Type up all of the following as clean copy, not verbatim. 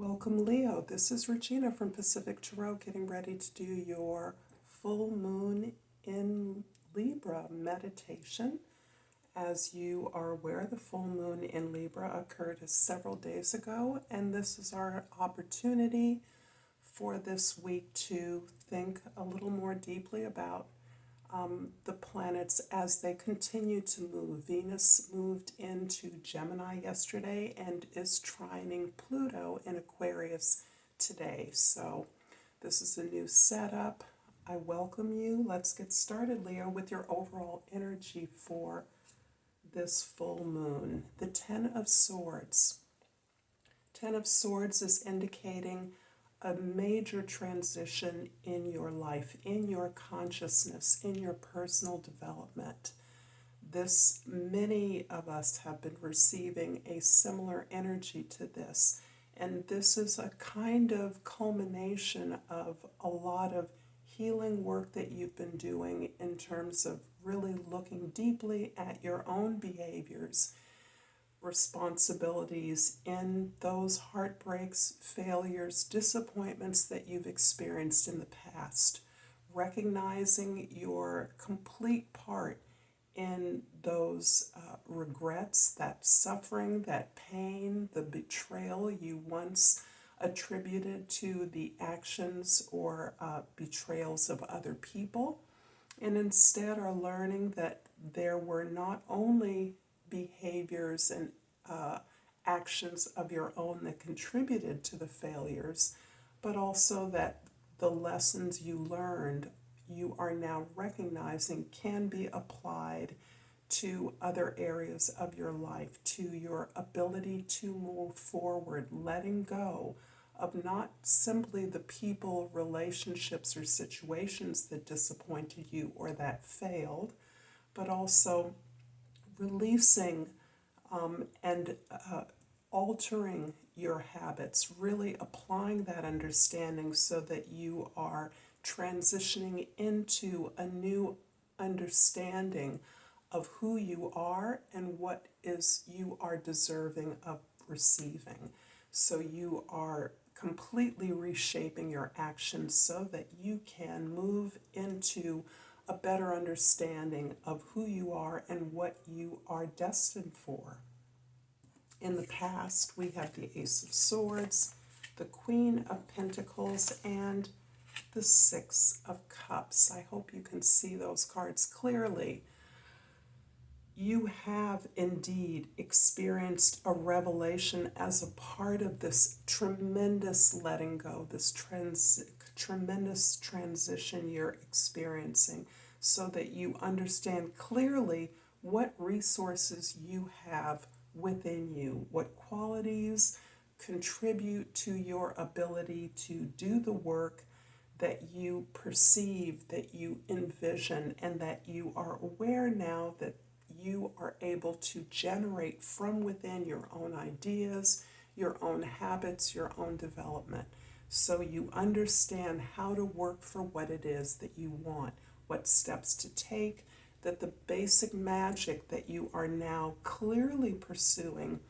Welcome, Leo. This is Regina from Pacific Tarot getting ready to do your full moon in Libra meditation. As you are aware, the full moon in Libra occurred several days ago, and this is our opportunity for this week to think a little more deeply about the planets as they continue to move. Venus moved into Gemini yesterday and is trining Pluto in Aquarius today. So this is a new setup. I welcome you. Let's get started, Leo, with your overall energy for this full moon. The Ten of Swords. Ten of Swords is indicating a major transition in your life, in your consciousness, in your personal development. Many of us have been receiving a similar energy to this, and this is a kind of culmination of a lot of healing work that you've been doing in terms of really looking deeply at your own behaviors, responsibilities in those heartbreaks, failures, disappointments that you've experienced in the past, recognizing your complete part in those regrets, that suffering, that pain, the betrayal you once attributed to the actions or betrayals of other people, and instead are learning that there were not only behaviors and actions of your own that contributed to the failures, but also that the lessons you learned, you are now recognizing can be applied to other areas of your life, to your ability to move forward, letting go of not simply the people, relationships, or situations that disappointed you or that failed, but also releasing and altering your habits, really applying that understanding so that you are transitioning into a new understanding of who you are and what is you are deserving of receiving. So you are completely reshaping your actions so that you can move into a better understanding of who you are and what you are destined for. In the past, we have the Ace of Swords, the Queen of Pentacles, and the Six of Cups. I hope you can see those cards clearly. You have indeed experienced a revelation as a part of this tremendous letting go, this tremendous transition you're experiencing, so that you understand clearly what resources you have within you, what qualities contribute to your ability to do the work that you perceive, that you envision, and that you are aware now that you are able to generate from within your own ideas, your own habits, your own development. So you understand how to work for what it is that you want, what steps to take, that the basic magic that you are now clearly pursuing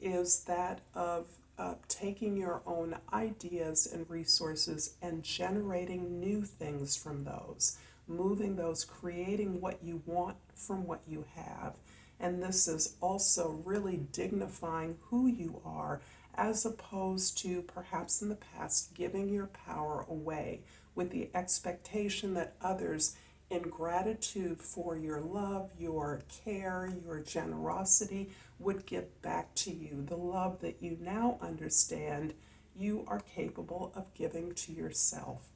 is that of taking your own ideas and resources and generating new things from those, moving those, creating what you want from what you have. And this is also really dignifying who you are, as opposed to perhaps in the past giving your power away with the expectation that others, in gratitude for your love, your care, your generosity, would give back to you the love that you now understand you are capable of giving to yourself.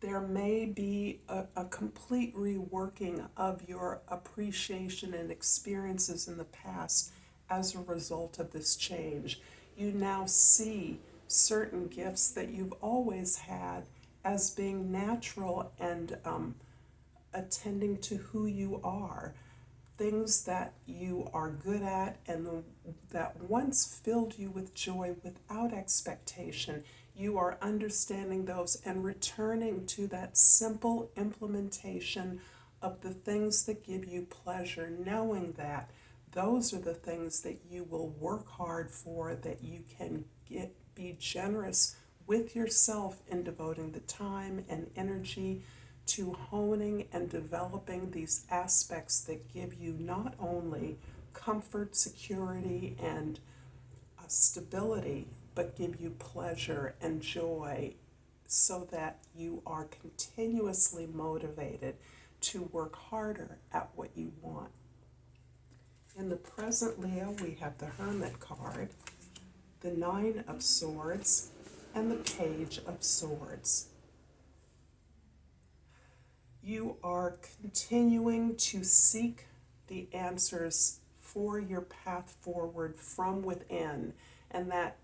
There may be a complete reworking of your appreciation and experiences in the past as a result of this change. You now see certain gifts that you've always had as being natural and attending to who you are. Things that you are good at and that once filled you with joy without expectation, you are understanding those and returning to that simple implementation of the things that give you pleasure, knowing that those are the things that you will work hard for, that you can be generous with yourself in devoting the time and energy to honing and developing these aspects that give you not only comfort, security, and stability, but give you pleasure and joy, so that you are continuously motivated to work harder at what you want. In the present Leo, we have the Hermit card, the Nine of Swords, and the Page of Swords. You are continuing to seek the answers for your path forward from within, and that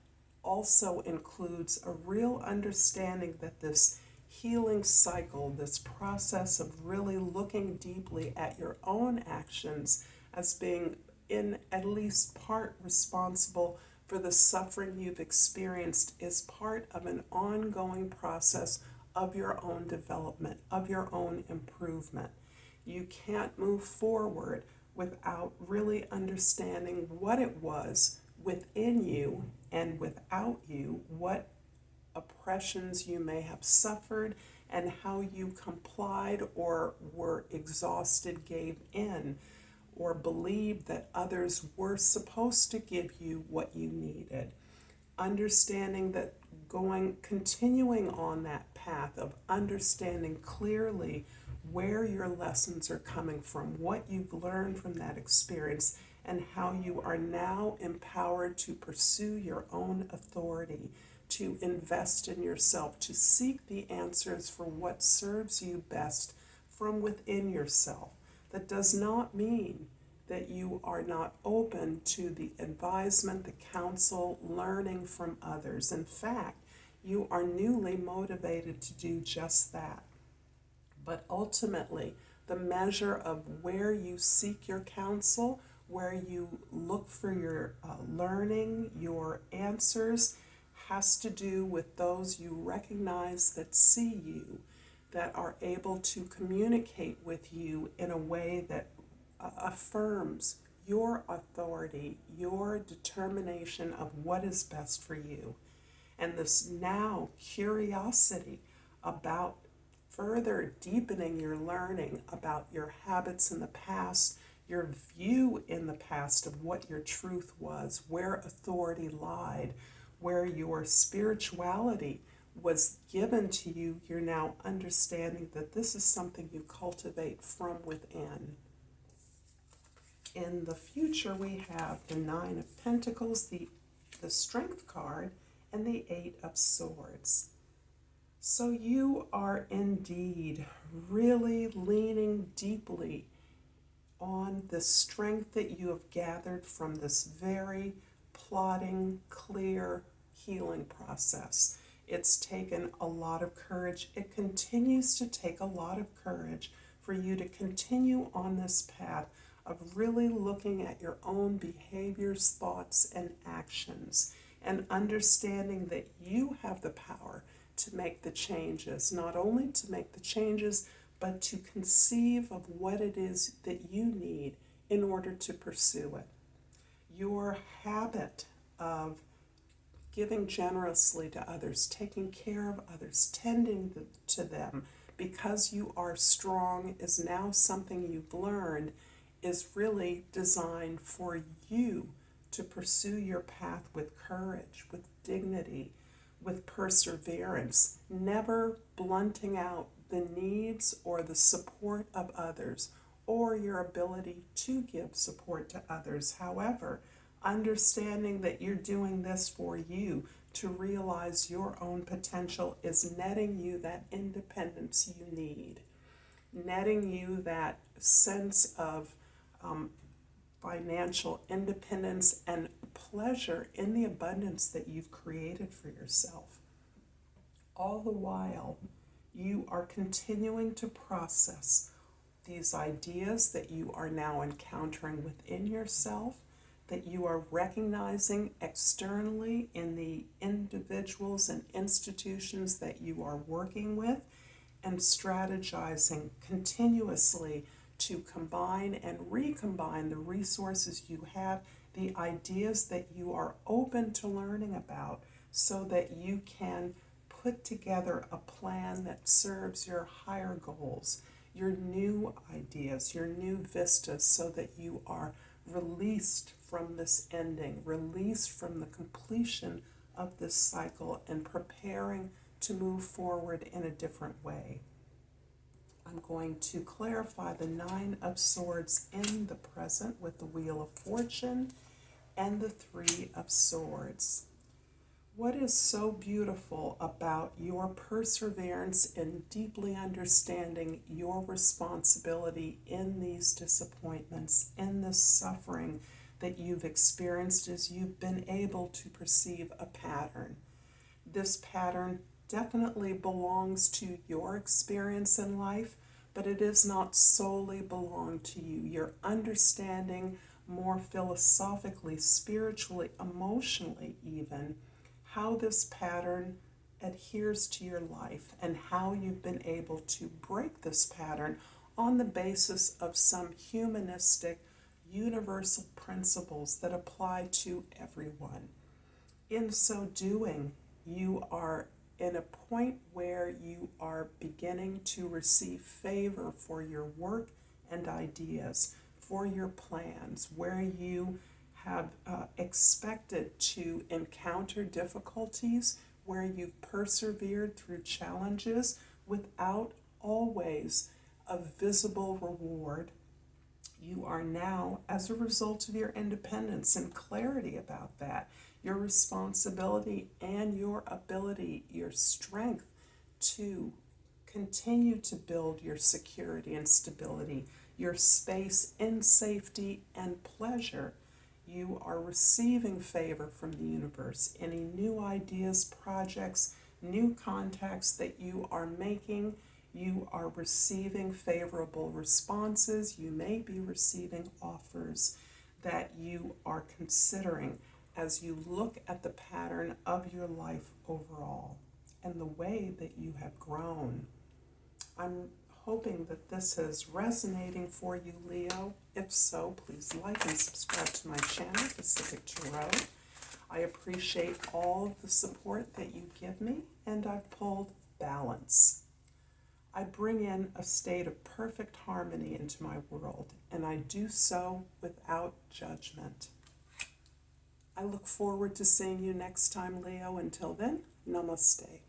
also includes a real understanding that this healing cycle, this process of really looking deeply at your own actions as being in at least part responsible for the suffering you've experienced, is part of an ongoing process of your own development, of your own improvement. You can't move forward without really understanding what it was within you and without you, what oppressions you may have suffered, and how you complied or were exhausted, gave in, or believed that others were supposed to give you what you needed. Understanding that continuing on that path of understanding clearly where your lessons are coming from, what you've learned from that experience, and how you are now empowered to pursue your own authority, to invest in yourself, to seek the answers for what serves you best from within yourself. That does not mean that you are not open to the advisement, the counsel, learning from others. In fact, you are newly motivated to do just that. But ultimately, the measure of where you seek your counsel, where you look for your learning, your answers, has to do with those you recognize that see you, that are able to communicate with you in a way that affirms your authority, your determination of what is best for you. And this now curiosity about further deepening your learning about your habits in the past, your view in the past of what your truth was, where authority lied, where your spirituality was given to you. You're now understanding that this is something you cultivate from within. In the future, we have the Nine of Pentacles, the Strength card, and the Eight of Swords. So you are indeed really leaning deeply on the strength that you have gathered from this very plodding, clear healing process. It's taken a lot of courage. It continues to take a lot of courage for you to continue on this path of really looking at your own behaviors, thoughts, and actions, and understanding that you have the power to make the changes, not only to make the changes, but to conceive of what it is that you need in order to pursue it. Your habit of giving generously to others, taking care of others, tending to them, because you are strong, is now something you've learned is really designed for you to pursue your path with courage, with dignity, with perseverance, never blunting out the needs or the support of others or your ability to give support to others. However, understanding that you're doing this for you to realize your own potential is netting you that independence you need, netting you that sense of financial independence and pleasure in the abundance that you've created for yourself. All the while, you are continuing to process these ideas that you are now encountering within yourself, that you are recognizing externally in the individuals and institutions that you are working with, and strategizing continuously to combine and recombine the resources you have, the ideas that you are open to learning about, so that you can put together a plan that serves your higher goals, your new ideas, your new vistas, so that you are released from this ending, released from the completion of this cycle, and preparing to move forward in a different way. I'm going to clarify the Nine of Swords in the present with the Wheel of Fortune and the Three of Swords. What is so beautiful about your perseverance in deeply understanding your responsibility in these disappointments, in this suffering that you've experienced, is you've been able to perceive a pattern. This pattern definitely belongs to your experience in life, but it does not solely belong to you. Your understanding more philosophically, spiritually, emotionally even, how this pattern adheres to your life and how you've been able to break this pattern on the basis of some humanistic, universal principles that apply to everyone. In so doing, you are in a point where you are beginning to receive favor for your work and ideas, for your plans, where you have expected to encounter difficulties, where you've persevered through challenges without always a visible reward. You are now, as a result of your independence and clarity about that, your responsibility and your ability, your strength to continue to build your security and stability, your space in safety and pleasure. You are receiving favor from the universe. Any new ideas, projects, new contacts that you are making, you are receiving favorable responses. You may be receiving offers that you are considering as you look at the pattern of your life overall and the way that you have grown. I'm hoping that this is resonating for you, Leo. If so, please like and subscribe to my channel, Pacific Tarot. I appreciate all of the support that you give me, and I've pulled balance. I bring in a state of perfect harmony into my world, and I do so without judgment. I look forward to seeing you next time, Leo. Until then, namaste.